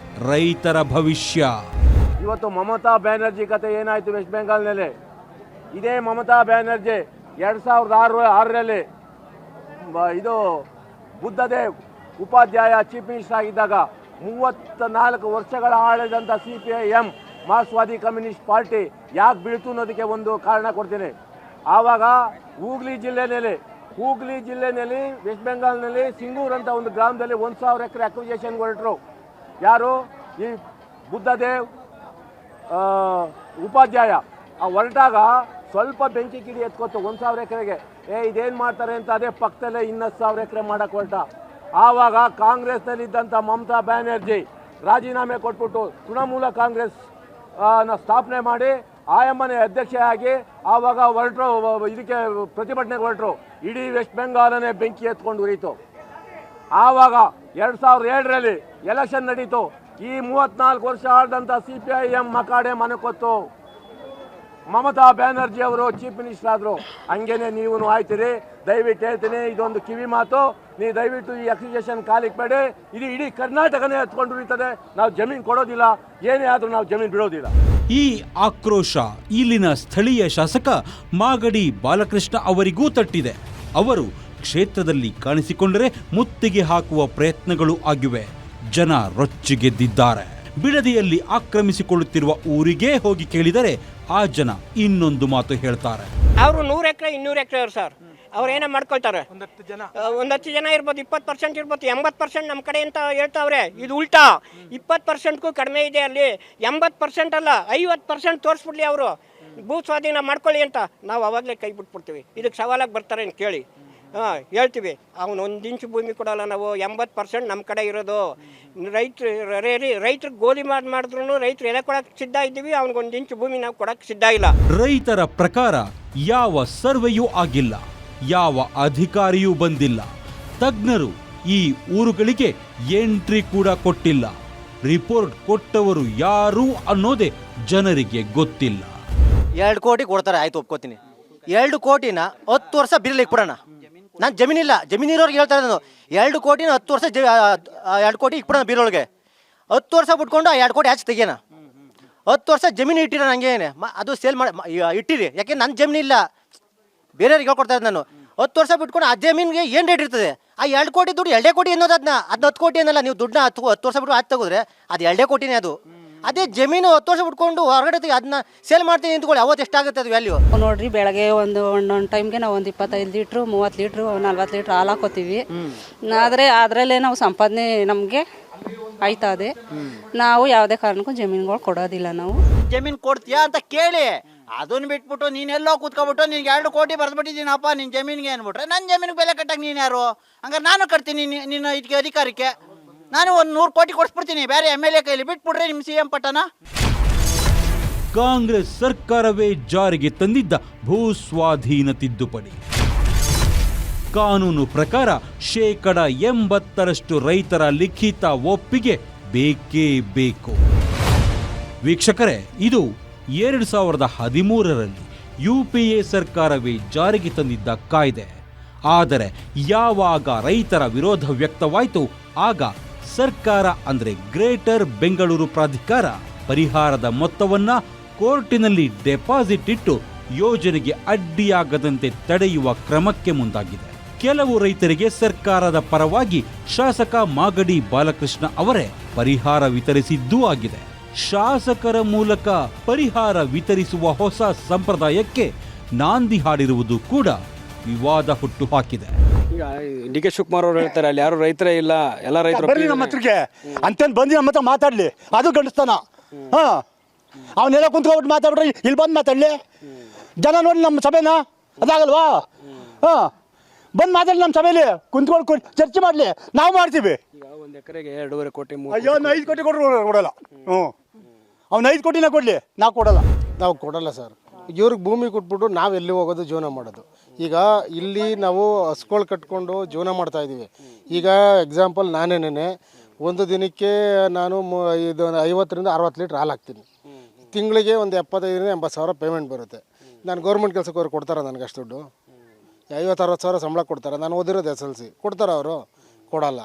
ರೈತರ ಭವಿಷ್ಯ. ಇವತ್ತು ಮಮತಾ ಬ್ಯಾನರ್ಜಿ ಕತೆ ಏನಾಯಿತು ವೆಸ್ಟ್ ಬೆಂಗಾಲ್ನಲ್ಲಿ? ಇದೇ ಮಮತಾ ಬ್ಯಾನರ್ಜಿ 2006ರಲ್ಲಿ ಇದು ಬುದ್ಧದೇವ್ ಉಪಾಧ್ಯಾಯ ಚೀಫ್ ಮಿನಿಸ್ಟರ್ ಆಗಿದ್ದಾಗ 34 ವರ್ಷಗಳ ಆಳಿದಂಥ CPIM ಮಾರ್ಕ್ಸ್ವಾದಿ ಕಮ್ಯುನಿಸ್ಟ್ ಪಾರ್ಟಿ ಯಾಕೆ ಬೀಳ್ತು ಅನ್ನೋದಕ್ಕೆ ಒಂದು ಕಾರಣ ಕೊಡ್ತೀನಿ. ಆವಾಗ ಹೂಗ್ಲಿ ಜಿಲ್ಲೆನಲ್ಲಿ ವೆಸ್ಟ್ ಬೆಂಗಾಲ್ನಲ್ಲಿ ಸಿಂಗೂರ್ ಅಂತ ಒಂದು ಗ್ರಾಮದಲ್ಲಿ 1000 ಎಕರೆ ಅಕ್ವಿಜೇಷನ್ ಹೊರಟರು. ಯಾರು? ಈ ಬುದ್ಧದೇವ್ ಉಪಾಧ್ಯಾಯ. ಹೊರಟಾಗ ಸ್ವಲ್ಪ ಬೆಂಕಿ ಕಿಡಿ ಎತ್ಕೊತ್ತು 1000 ಎಕರೆಗೆ. ಇದೇನು ಮಾಡ್ತಾರೆ ಅಂತ ಅದೇ ಪಕ್ಕದಲ್ಲೇ 10,000 ಎಕರೆ ಮಾಡಕ್ಕೆ ಹೊರಟ. ಆವಾಗ ಕಾಂಗ್ರೆಸ್ನಲ್ಲಿದ್ದಂಥ ಮಮತಾ ಬ್ಯಾನರ್ಜಿ ರಾಜೀನಾಮೆ ಕೊಟ್ಬಿಟ್ಟು ತೃಣಮೂಲ ಕಾಂಗ್ರೆಸ್ ಸ್ಥಾಪನೆ ಮಾಡಿ ಆಯಮ್ಮನೆ ಅಧ್ಯಕ್ಷೆಯಾಗಿ ಆವಾಗ ಇದಕ್ಕೆ ಪ್ರತಿಭಟನೆಗೆ ಹೊರಟರು. ಇಡೀ ವೆಸ್ಟ್ ಬೆಂಗಾಲನೇ ಬೆಂಕಿ ಎತ್ಕೊಂಡು ಉರಿಯಿತು. ಆವಾಗ 2007ರಲ್ಲಿ ಎಲೆಕ್ಷನ್ ನಡೀತು. ಈ 34 ವರ್ಷ ಆಳಿದಂಥ CPIM ಮಕಾಡೆ ಮನಕೊತ್ತು. ಮಮತಾ ಬ್ಯಾನರ್ಜಿ ಅವರು ಚೀಫ್ ಮಿನಿಸ್ಟರ್ ಆದರು. ಹಂಗೇನೆ ನೀವು ಆಯ್ತೀರಿ. ದಯವಿಟ್ಟು ಹೇಳ್ತೀನಿ, ಇದೊಂದು ಕಿವಿ ಮಾತು. ನೀವು ದಯವಿಟ್ಟು ಈ ಅಕ್ವಿಜೇಷನ್ ಕಾಲಿಗೆ ಬೇಡಿ. ಇದು ಇಡೀ ಕರ್ನಾಟಕನೇ ಎತ್ಕೊಂಡು ಉರಿತದೆ. ನಾವು ಜಮೀನು ಕೊಡೋದಿಲ್ಲ, ಏನೇ ಆದರೂ ನಾವು ಜಮೀನು ಬಿಡೋದಿಲ್ಲ. ಈ ಆಕ್ರೋಶ ಇಲ್ಲಿನ ಸ್ಥಳೀಯ ಶಾಸಕ ಮಾಗಡಿ ಬಾಲಕೃಷ್ಣ ಅವರಿಗೂ ತಟ್ಟಿದೆ. ಅವರು ಕ್ಷೇತ್ರದಲ್ಲಿ ಕಾಣಿಸಿಕೊಂಡರೆ ಮುತ್ತಿಗೆ ಹಾಕುವ ಪ್ರಯತ್ನಗಳು ಆಗಿವೆ. ಜನ ರೊಚ್ಚಿಗೆದ್ದಿದ್ದಾರೆ. ಬಿಡದಿಯಲ್ಲಿ ಆಕ್ರಮಿಸಿಕೊಳ್ಳುತ್ತಿರುವ ಊರಿಗೇ ಹೋಗಿ ಕೇಳಿದರೆ ಆ ಜನ ಇನ್ನೊಂದು ಮಾತು ಹೇಳ್ತಾರೆ. ಅವರು 100 ಎಕರೆ 200 ಎಕರೆ ಅವ್ರು ಸರ್, ಅವ್ರು ಏನೋ ಮಾಡ್ಕೊಳ್ತಾರೆ. ಒಂದು 10 ಜನ ಇರ್ಬೋದು, 20% ಇರ್ಬೋದು, 80% ನಮ್ಮ ಕಡೆ ಅಂತ ಹೇಳ್ತಾವ್ರೆ. ಇದು ಉಲ್ಟಾ. 20%ಕ್ಕೂ ಕಡಿಮೆ ಇದೆ ಅಲ್ಲಿ. 80% ಅಲ್ಲ, 50% ತೋರಿಸ್ಬಿಡ್ಲಿ ಅವರು ಭೂ ಸ್ವಾಧೀನ ಮಾಡ್ಕೊಳ್ಳಿ ಅಂತ. ನಾವು ಅವಾಗಲೇ ಕೈ ಬಿಟ್ಬಿಡ್ತೀವಿ. ಇದಕ್ಕೆ ಸವಾಲಾಗಿ ಬರ್ತಾರೆ ಅಂತ ಕೇಳಿ ಹೇಳ್ತೀವಿ. ಅವನು 1 ಇಂಚು ಭೂಮಿ ಕೊಡೋಲ್ಲ ನಾವು. 80% ನಮ್ಮ ಕಡೆ ಇರೋದು. ರೈತರಿಗೆ ಗೋಲಿ ಮಾಡಿದ್ರು ರೈತರು ಎಲೆ ಕೊಡಕ್ಕೆ ಸಿದ್ಧ ಇದ್ದೀವಿ. ಅವ್ನಿಗೆ 1 ಇಂಚು ಭೂಮಿ ನಾವು ಕೊಡಕ್ಕೆ ಸಿದ್ಧ ಇಲ್ಲ. ರೈತರ ಪ್ರಕಾರ ಯಾವ ಸರ್ವೆಯೂ ಆಗಿಲ್ಲ, ಯಾವ ಅಧಿಕಾರಿಯೂ ಬಂದಿಲ್ಲ. ತಜ್ಞರು ಈ ಊರುಗಳಿಗೆ ಎಂಟ್ರಿ ಕೂಡ ಕೊಟ್ಟಿಲ್ಲ. ರಿಪೋರ್ಟ್ ಕೊಟ್ಟವರು ಯಾರು ಅನ್ನೋದೇ ಜನರಿಗೆ ಗೊತ್ತಿಲ್ಲ. 2 ಕೋಟಿ ಕೊಡ್ತಾರೆ, ಆಯ್ತು ಒಪ್ಕೋತೀನಿ. 2 ಕೋಟಿನ 10 ವರ್ಷ ಬಿರ್ಲಿಕ್ಕೆ ಕೊಡೋಣ. ನಾನು ಜಮೀನಿಲ್ಲ, ಜಮೀನಿರೋರ್ಗೆ ಹೇಳ್ತಾ ಇರೋದು 2 ಕೋಟಿನ 10 ವರ್ಷ 2 ಕೋಟಿ ಇಕ್ಬಿಡೋಣ ಬೀರೊಳಗೆ. 10 ವರ್ಷ ಬಿಟ್ಕೊಂಡು ಆ 2 ಕೋಟಿ ಆಚೆ ತೆಗಿಯೋಣ. 10 ವರ್ಷ ಜಮೀನು ಇಟ್ಟಿರೋ ನಂಗೇನೆ ಅದು ಸೇಲ್ ಮಾಡಿ ಇಟ್ಟಿರಿ. ಯಾಕೆ ನನ್ನ ಜಮೀನಿಲ್ಲ, ಬೇರೆಯವ್ರಿಗೆ ಹೇಳ್ಕೊಡ್ತಾ ಇದ್ದೆ ನಾನು. 10 ವರ್ಷ ಬಿಟ್ಕೊಂಡು ಆ ಜಮೀನಿಗೆ ಏನು ರೇಟ್ ಇರ್ತದೆ? ಆ 2 ಕೋಟಿ ದುಡ್ಡು 2 ಕೋಟಿ ಅನ್ನೋದು ಅದನ್ನ 10 ಕೋಟಿ ಅನ್ನಲ್ಲ. ನೀವು ದುಡ್ಡನ್ನ 10 ವರ್ಷ ಬಿಟ್ಟು ಆಚೆ ತೆಗೆದ್ರೆ ಅದು 2 ಕೋಟಿನೇ ಅದು. ಅದೇ ಜಮೀನು 10 ವರ್ಷ ಬಿಟ್ಕೊಂಡು ಹೊರಗಡೆ ಅದನ್ನ ಸೇಲ್ ಮಾಡ್ತೀನಿ ನಿಂತ್ಕೊಳ್ಳಿ, ಅವತ್ತು ಎಷ್ಟಾಗುತ್ತೆ ಅದು ವ್ಯಾಲ್ಯೂ? ನೋಡ್ರಿ, ಬೆಳಗ್ಗೆ ಒಂದೊಂದು ಟೈಮ್ಗೆ ನಾವು ಒಂದು 25 ಲೀಟ್ರು 30 ಲೀಟ್ರು 40 ಲೀಟ್ರ್ ಹಾಲು ಹಾಕೋತೀವಿ. ಆದರೆ ಅದರಲ್ಲೇ ನಾವು ಸಂಪಾದನೆ ನಮಗೆ ಆಯ್ತದೆ. ನಾವು ಯಾವುದೇ ಕಾರಣಕ್ಕೂ ಜಮೀನುಗಳು ಕೊಡೋದಿಲ್ಲ. ನಾವು ಜಮೀನು ಕೊಡ್ತೀಯಾ ಅಂತ ಕೇಳಿ, ಅದನ್ನ ಬಿಟ್ಬಿಟ್ಟು ನೀನೆಲ್ಲೋ ಕೂತ್ಕೊಬಿಟ್ಟು ನಿನ್ಗೆ 2 ಕೋಟಿ ಬರ್ದ್ಬಿಟ್ಟಿದ್ದೀನಪ್ಪ ನಿನ್ನ ಜಮೀನಿಗೆ ಅಂದ್ಬಿಟ್ರೆ ನನ್ನ ಜಮೀನಿಗೆ ಬೆಲೆ ಕಟ್ಟಕ್ಕೆ ನೀನು ಯಾರು? ಹಂಗಾರೆ ನಾನು ಕಟ್ತೀನಿ ನಿನ್ನ ಇದಕ್ಕೆ ಅಧಿಕಾರಕ್ಕೆ. ನಾನು ಒಂದು 100 ಕೋಟಿ ಕೊಡಿಸ್ಬಿಡ್ತೀನಿ ಬೇರೆ MLA ಕೈಲಿ, ಬಿಟ್ಬಿಡ್ರೆ ನಿಮ್ಮ CM ಪಟ್ಟಣ. ಕಾಂಗ್ರೆಸ್ ಸರ್ಕಾರವೇ ಜಾರಿಗೆ ತಂದಿದ್ದ ಭೂಸ್ವಾಧೀನ ತಿದ್ದುಪಡಿ ಕಾನೂನು ಪ್ರಕಾರ 80% ರೈತರ ಲಿಖಿತ ಒಪ್ಪಿಗೆ ಬೇಕೇ ಬೇಕು. ವೀಕ್ಷಕರೇ, ಇದು 2013ರಲ್ಲಿ UPA ಸರ್ಕಾರವೇ ಜಾರಿಗೆ ತಂದಿದ್ದ ಕಾಯ್ದೆ. ಆದರೆ ಯಾವಾಗ ರೈತರ ವಿರೋಧ ವ್ಯಕ್ತವಾಯಿತು ಆಗ ಸರ್ಕಾರ ಅಂದರೆ ಗ್ರೇಟರ್ ಬೆಂಗಳೂರು ಪ್ರಾಧಿಕಾರ ಪರಿಹಾರದ ಮೊತ್ತವನ್ನ ಕೋರ್ಟಿನಲ್ಲಿ ಡೆಪಾಸಿಟ್ ಇಟ್ಟು ಯೋಜನೆಗೆ ಅಡ್ಡಿಯಾಗದಂತೆ ತಡೆಯುವ ಕ್ರಮಕ್ಕೆ ಮುಂದಾಗಿದೆ. ಕೆಲವು ರೈತರಿಗೆ ಸರ್ಕಾರದ ಪರವಾಗಿ ಶಾಸಕ ಮಾಗಡಿ ಬಾಲಕೃಷ್ಣ ಅವರೇ ಪರಿಹಾರ ವಿತರಿಸಿದ್ದೂ ಆಗಿದೆ. ಶಾಸಕರ ಮೂಲಕ ಪರಿಹಾರ ವಿತರಿಸುವ ಹೊಸ ಸಂಪ್ರದಾಯಕ್ಕೆ ನಾಂದಿ ಹಾಡಿರುವುದು ಕೂಡ ವಿವಾದ ಹುಟ್ಟುಹಾಕಿದೆ. ಈಗ ಡಿ ಕೆ ಶಿವಕುಮಾರ್ ಅವರು ಹೇಳ್ತಾರೆ ಅಲ್ಲಿ ಯಾರು ರೈತರೇ ಇಲ್ಲ, ಎಲ್ಲ ರೈತರು ಬರ್ಲಿ ನಮ್ಮ ಹತ್ರಕ್ಕೆ ಅಂತೇನು ಬಂದು ನಮ್ಮ ಹತ್ರ ಮಾತಾಡ್ಲಿ, ಅದು ಗಂಡಸ್ತಾನ. ಹಾಂ, ಅವನ್ನೆಲ್ಲ ಕುಂತ್ಕೊಬಿಟ್ಟು ಮಾತಾಡ್ಬಿಟ್ರೆ ಇಲ್ಲಿ ಬಂದು ಮಾತಾಡಲಿ, ಜನ ನೋಡಿ ನಮ್ಮ ಸಭೆನ, ಅದಾಗಲ್ವಾ? ಹಾಂ, ಬಂದು ಮಾತಾಡಲಿ ನಮ್ಮ ಸಭೆಯಲ್ಲಿ, ಕುಂತ್ಕೊಂಡು ಚರ್ಚೆ ಮಾಡಲಿ, ನಾವು ಮಾಡ್ತೀವಿ. ಈಗ ಒಂದು ಎಕರೆಗೆ 2.5 ಕೋಟಿ ಅಯ್ಯೋ, 5 ಕೋಟಿ ಕೊಡಲ್ಲ. ಹ್ಞೂ, ಅವ್ನು 5 ಕೋಟಿನ ಕೊಡಲಿ, ನಾವು ಕೊಡಲ್ಲ. ನಾವು ಕೊಡಲ್ಲ ಸರ್. ಇವ್ರಿಗೆ ಭೂಮಿ ಕೊಟ್ಬಿಟ್ಟು ನಾವು ಎಲ್ಲಿ ಹೋಗೋದು, ಜೀವನ ಮಾಡೋದು. ಈಗ ಇಲ್ಲಿ ನಾವು ಹಸ್ಗಳು ಕಟ್ಕೊಂಡು ಜೀವನ ಮಾಡ್ತಾ ಇದ್ದೀವಿ. ಈಗ ಎಕ್ಸಾಂಪಲ್ ನಾನೇನೇ ಒಂದು ದಿನಕ್ಕೆ ನಾನು ಇದು 50 ರಿಂದ 60 ಲೀಟ್ರ್ ಹಾಲು ಹಾಕ್ತೀನಿ. ತಿಂಗಳಿಗೆ ಒಂದು 75 ರಿಂದ 80 ಸಾವಿರ ಪೇಮೆಂಟ್ ಬರುತ್ತೆ. ನಾನು ಗೌರ್ಮೆಂಟ್ ಕೆಲಸಕ್ಕೆ ಅವ್ರು ಕೊಡ್ತಾರೆ ನನಗೆ ಅಷ್ಟು ದುಡ್ಡು? 50-60 ಸಾವಿರ ಸಂಬಳ ಕೊಡ್ತಾರೆ. ನಾನು ಓದಿರೋದು SLC. ಕೊಡ್ತಾರೆ ಅವರು? ಕೊಡಲ್ಲ.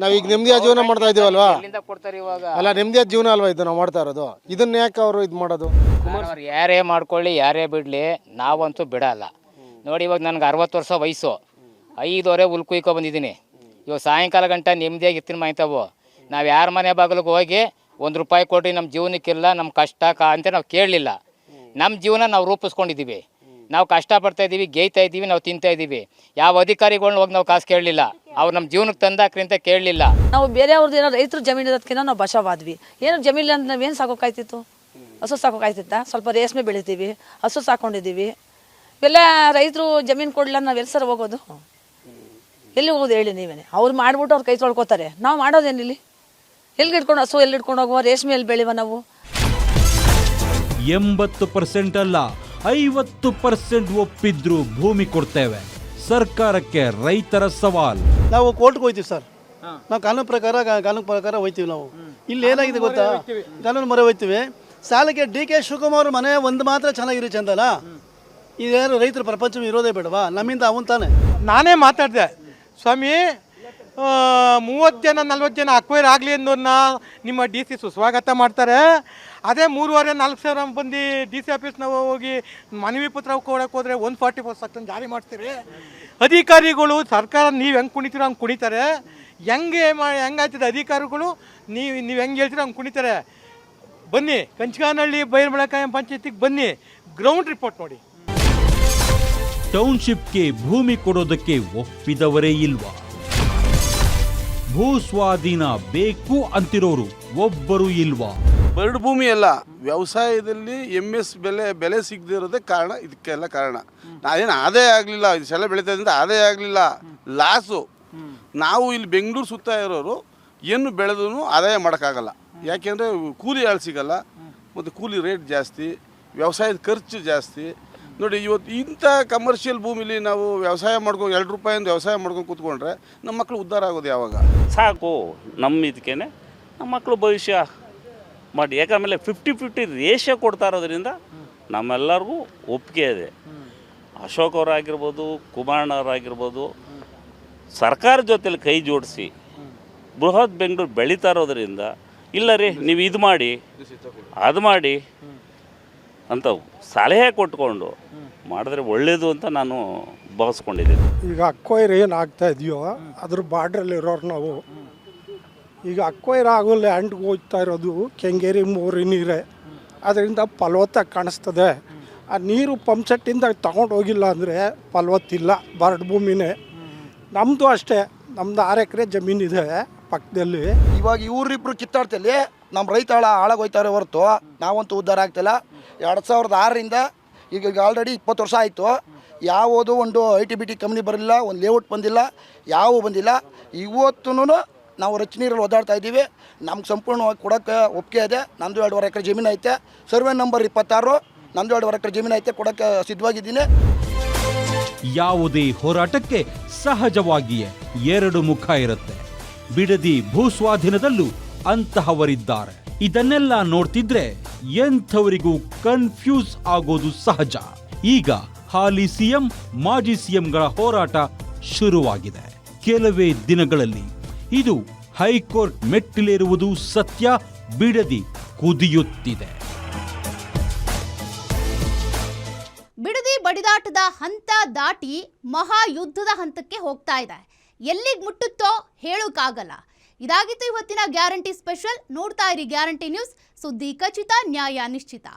ನಾವೀಗ ನೆಮ್ಮದಿಯಾದ ಜೀವನ ಮಾಡ್ತಾ ಇದೀವಲ್ವಾ? ಅಲ್ಲ, ನೆಮ್ಮದಿಯಾದ ಜೀವನ ಅಲ್ವಾ ಇದು ನಾವು ಮಾಡ್ತಾ ಇರೋದು? ಇದನ್ನ ಯಾಕೆ ಅವರು ಇದು ಮಾಡೋದು? ಯಾರೇ ಮಾಡ್ಕೊಳ್ಳಿ, ಯಾರೇ ಬಿಡಲಿ, ನಾವಂತೂ ಬಿಡಲ್ಲ. ನೋಡಿ, ಇವಾಗ ನನಗೆ 60 ವರ್ಷ ವಯಸ್ಸು, 5 ಹುಲ್ ಕುಯ್ಕೊ ಬಂದಿದ್ದೀನಿ. ಇವಾಗ ಸಾಯಂಕಾಲ ಗಂಟ ನೆಮ್ಮದಿಯಾಗಿ ಇರ್ತೀನಿ ಮಾಯ್ತಾವು. ನಾವು ಯಾರ ಮನೆ ಬಾಗಿಲಿಗೆ ಹೋಗಿ 1 ರೂಪಾಯಿ ಕೊಟ್ಟು ನಮ್ಮ ಜೀವನಕ್ಕಿಲ್ಲ, ನಮ್ಮ ಕಷ್ಟ ಅಂತ ನಾವು ಕೇಳಲಿಲ್ಲ. ನಮ್ಮ ಜೀವನ ನಾವು ರೂಪಿಸ್ಕೊಂಡಿದ್ದೀವಿ. ನಾವು ಕಷ್ಟಪಡ್ತಾ ಇದ್ದೀವಿ, ಗೇಯ್ತಾ ಇದ್ದೀವಿ, ನಾವು ತಿಂತಾ ಇದ್ದೀವಿ. ಯಾವ ಅಧಿಕಾರಿಗಳನ್ನ ಹೋಗಿ ನಾವು ಕಾಸು ಕೇಳಲಿಲ್ಲ. ಅವ್ರು ನಮ್ಮ ಜೀವನಕ್ಕೆ ತಂದಾಕ್ರಿ ಅಂತ ಕೇಳಲಿಲ್ಲ. ನಾವು ಬೇರೆಯವ್ರದ್ದು ಏನೋ ರೈತರು ಜಮೀನು ಇರೋದಕ್ಕಿಂತ ನಾವು ಬಚಾವಾದ್ವಿ. ಏನು ಜಮೀನು ಅಂತ ನಾವೇನು ಸಾಕೋಕಾಯ್ತಿತ್ತು? ಹಸು ಸಾಕೋಕಾಯ್ತಿತ್ತ? ಸ್ವಲ್ಪ ರೇಷ್ಮೆ ಬೆಳಿತೀವಿ, ಹಸು ಸಾಕೊಂಡಿದ್ದೀವಿ. ಇವೆಲ್ಲ ರೈತರು ಜಮೀನು ಕೊಡಲ್ಲ, ನಾವು ಎಲ್ಲಿ ಸರ್ ಹೋಗೋದು? ಎಲ್ಲಿ ಹೋಗೋದು ಹೇಳಿ ನೀವೇನೆ? ಅವ್ರು ಮಾಡಿಬಿಟ್ಟು ಅವ್ರು ಕೈ ತೊಳ್ಕೊತಾರೆ. ನಾವು ಮಾಡೋದೇನಿಲ್ಲಿ? ಎಲ್ಲಿ ಇಟ್ಕೊಂಡು ಹಸು ಎಲ್ಲಿ ಇಟ್ಕೊಂಡು ಹೋಗುವ? ರೇಷ್ಮೆ ಎಲ್ಲಿ ಬೆಳೆಯುವ ನಾವು? 80% ಅಲ್ಲ, 50% ಒಪ್ಪಿದ್ರು ಭೂಮಿ ಕೊಡ್ತೇವೆ. ಸರ್ಕಾರಕ್ಕೆ ರೈತರ ಸವಾಲ್. ನಾವು ಕೋರ್ಟ್ಗೆ ಹೋಗ್ತೀವಿ ಸರ್. ನಾವು ಕಾನೂನು ಪ್ರಕಾರ ಹೋಗ್ತೀವಿ. ನಾವು ಇಲ್ಲಿ ಏನಾಗಿದೆ ಗೊತ್ತಾ, ಕಾನೂನು ಮೊರೆ ಹೋಗ್ತೀವಿ. ಸಾಲಕ್ಕೆ ಡಿ ಕೆ ಶಿವಕುಮಾರ್ ಮನೆ ಒಂದು ಮಾತ್ರ ಚೆನ್ನಾಗಿರೋ ಚಂದಲ್ಲ. ಇದ್ಯಾರು ರೈತರ ಪ್ರಪಂಚ ಇರೋದೇ ಬೇಡವಾ? ನಮ್ಮಿಂದ ಅವನ್ ತಾನೆ. ನಾನೇ ಮಾತಾಡಿದೆ, ಸ್ವಾಮಿ 30 ಜನ 40 ಜನ ಅಕ್ವೈರ್ ಆಗಲಿ ಅನ್ನೋದನ್ನ ನಿಮ್ಮ DC ಸುಸ್ವಾಗತ ಮಾಡ್ತಾರೆ. ಅದೇ 3,500-4 ಸಾವಿರ ಬಂದು DC ಆಫೀಸ್ನ ಹೋಗಿ ಮನವಿ ಪತ್ರ ಕೊಡೋಕೆ ಹೋದರೆ 144 ಜಾರಿ ಮಾಡ್ತೀರಿ. ಅಧಿಕಾರಿಗಳು ಸರ್ಕಾರ ನೀವು ಹೆಂಗೆ ಕುಣಿತೀರೋ ಹಂಗೆ ಕುಣಿತಾರೆ. ಹೆಂಗಾಯ್ತದೆ ಅಧಿಕಾರಿಗಳು? ನೀವು ಹೆಂಗೆ ಹೇಳ್ತೀರೋ ಹಂಗೆ ಕುಣಿತಾರೆ. ಬನ್ನಿ ಕಂಚಗಾನಹಳ್ಳಿ ಬೈರಮಳಕಾಯ ಪಂಚಾಯತಿಗೆ ಬನ್ನಿ, ಗ್ರೌಂಡ್ ರಿಪೋರ್ಟ್ ನೋಡಿ. ಟೌನ್ಶಿಪ್ಗೆ ಭೂಮಿ ಕೊಡೋದಕ್ಕೆ ಒಪ್ಪಿದವರೇ ಇಲ್ವಾ? ಭೂ ಸ್ವಾಧೀನ ಬೇಕು ಅಂತಿರೋರು ಒಬ್ಬರು ಇಲ್ವಾ? ಬರಡು ಭೂಮಿ ಅಲ್ಲ, ವ್ಯವಸಾಯದಲ್ಲಿ MS ಬೆಲೆ ಸಿಗದಿರೋದೇ ಕಾರಣ. ಇದಕ್ಕೆಲ್ಲ ಕಾರಣ ನಾವೇನು ಆದಾಯ ಆಗಲಿಲ್ಲ, ಇದೆಲ್ಲ ಬೆಳೀತದಿಂದ ಆದಾಯ ಆಗಲಿಲ್ಲ, ಲಾಸು. ನಾವು ಇಲ್ಲಿ ಬೆಂಗಳೂರು ಸುತ್ತ ಇರೋರು ಏನು ಬೆಳೆದ್ರೂ ಆದಾಯ ಮಾಡೋಕ್ಕಾಗಲ್ಲ. ಯಾಕೆಂದರೆ ಕೂಲಿ ಆಳು ಸಿಗಲ್ಲ, ಮತ್ತು ಕೂಲಿ ರೇಟ್ ಜಾಸ್ತಿ, ವ್ಯವಸಾಯದ ಖರ್ಚು ಜಾಸ್ತಿ. ನೋಡಿ, ಇವತ್ತು ಇಂಥ ಕಮರ್ಷಿಯಲ್ ಭೂಮಿಲಿ ನಾವು ವ್ಯವಸಾಯ ಮಾಡ್ಕೊಂಡು 2 ರೂಪಾಯಿಂದ ವ್ಯವಸಾಯ ಮಾಡ್ಕೊಂಡು ಕೂತ್ಕೊಂಡ್ರೆ ನಮ್ಮ ಮಕ್ಕಳು ಉದ್ಧಾರ ಆಗೋದು ಯಾವಾಗ? ಸಾಕು, ನಮ್ಮ ಇದಕ್ಕೇ ನಮ್ಮ ಮಕ್ಕಳು ಭವಿಷ್ಯ ಮಾಡಿ. ಯಾಕಂದರೆ 50-50 ರೇಷಿಯೋ ಕೊಡ್ತಾ ಇರೋದ್ರಿಂದ ನಮ್ಮೆಲ್ಲರಿಗೂ ಒಪ್ಪಿಗೆ ಇದೆ. ಅಶೋಕ್ ಅವರಾಗಿರ್ಬೋದು, ಕುಮಾರಣ್ಣವರಾಗಿರ್ಬೋದು, ಸರ್ಕಾರ ಜೊತೆಲಿ ಕೈ ಜೋಡಿಸಿ ಬೃಹತ್ ಬೆಂಗಳೂರು ಬೆಳೀತಾ ಇರೋದ್ರಿಂದ, ಇಲ್ಲ ರೀ ನೀವು ಇದು ಮಾಡಿ ಅದು ಮಾಡಿ ಅಂತ ಸಲಹೆ ಕೊಟ್ಕೊಂಡು ಮಾಡಿದ್ರೆ ಒಳ್ಳೆಯದು ಅಂತ ನಾನು ಭಾವಿಸ್ಕೊಂಡಿದ್ದೀನಿ. ಈಗ ಅಕ್ವೈರ್ ಏನು ಆಗ್ತಾ ಇದೆಯೋ ಅದ್ರ ಬಾರ್ಡ್ರಲ್ಲಿ ಇರೋರು ನಾವು. ಈಗ ಅಕ್ವೈರ್ ಆಗೋ ಲ್ಯಾಂಡ್ಗೆ ಹೋಗ್ತಾ ಇರೋದು ಕೆಂಗೇರಿ ಮೋರಿ ನೀರೇ. ಅದರಿಂದ ಫಲವತ್ತಾಗಿ ಕಾಣಿಸ್ತದೆ. ಆ ನೀರು ಪಂಪ್ಸೆಟ್ಟಿಂದ ತಗೊಂಡು ಹೋಗಿಲ್ಲ ಅಂದರೆ ಫಲವತ್ತಿಲ್ಲ, ಬರಡು ಭೂಮಿನೇ. ನಮ್ಮದು ಅಷ್ಟೇ, ನಮ್ಮದು 6 ಎಕರೆ ಜಮೀನಿದೆ ಪಕ್ಕದಲ್ಲಿ. ಇವಾಗ ಇವ್ರಿಬ್ರು ಕಿತ್ತಾಡ್ತಲ್ಲಿ ನಮ್ಮ ರೈತ ಹಾಳಾಗೋಯ್ತಾರೆ ಹೊರತು ನಾವಂತೂ ಉದ್ಧಾರ ಆಗ್ತಿಲ್ಲ. 2006ರಿಂದ ಈಗ ಆಲ್ರೆಡಿ 20 ವರ್ಷ ಆಯಿತು. ಯಾವುದೋ ಒಂದು ITBT ಕಂಪ್ನಿ ಬರಲಿಲ್ಲ, ಒಂದು ಲೇಔಟ್ ಬಂದಿಲ್ಲ, ಯಾವ ಬಂದಿಲ್ಲ. ಇವತ್ತೂ ನಾವು ರಚನೆ ನೀರಲ್ಲಿ ಓದಾಡ್ತಾ ಇದ್ದೀವಿ. ನಮ್ಗೆ ಸಂಪೂರ್ಣವಾಗಿ ಕೊಡೋಕ್ಕೆ ಒಪ್ಪಿಗೆ ಇದೆ. ನಂದು 2.5 ಎಕರೆ ಜಮೀನು ಐತೆ, ಸರ್ವೆ ನಂಬರ್ 26, ನಂದು 2.5 ಎಕರೆ ಜಮೀನು ಐತೆ, ಕೊಡೋಕ್ಕೆ ಸಿದ್ಧವಾಗಿದ್ದೀನಿ. ಯಾವುದೇ ಹೋರಾಟಕ್ಕೆ ಸಹಜವಾಗಿಯೇ 2 ಮುಖ ಇರುತ್ತೆ. ಬಿಡದಿ ಭೂಸ್ವಾಧೀನದಲ್ಲೂ ಅಂತಹವರಿದ್ದಾರೆ. ಇದನ್ನೆಲ್ಲ ನೋಡ್ತಿದ್ರೆ ಎಂಥವರಿಗೂ ಕನ್ಫ್ಯೂಸ್ ಆಗೋದು ಸಹಜ. ಈಗ ಹಾಲಿ ಸಿಎಂ, ಮಾಜಿ ಸಿಎಂಗಳ ಹೋರಾಟ ಶುರುವಾಗಿದೆ. ಕೆಲವೇ ದಿನಗಳಲ್ಲಿ ಇದು ಹೈಕೋರ್ಟ್ ಮೆಟ್ಟಿಲೇರುವುದು ಸತ್ಯ. ಬಿಡದಿ ಕುದಿಯುತ್ತಿದೆ. ಬಿಡದಿ ಬಡಿದಾಟದ ಹಂತ ದಾಟಿ ಮಹಾಯುದ್ಧದ ಹಂತಕ್ಕೆ ಹೋಗ್ತಾ ಇದೆ. ಎಲ್ಲಿಗೆ ಮುಟ್ಟುತ್ತೋ ಹೇಳೋಕ್ಕಾಗಲ್ಲ. ಇದಾಗಿತ್ತು ಇವತ್ತಿನ ಗ್ಯಾರಂಟಿ ಸ್ಪೆಷಲ್. ನೋಡ್ತಾ ಇರಿ ಗ್ಯಾರಂಟಿ ನ್ಯೂಸ್. ಸುದ್ದಿ ಖಚಿತ, ನ್ಯಾಯ ನಿಶ್ಚಿತ.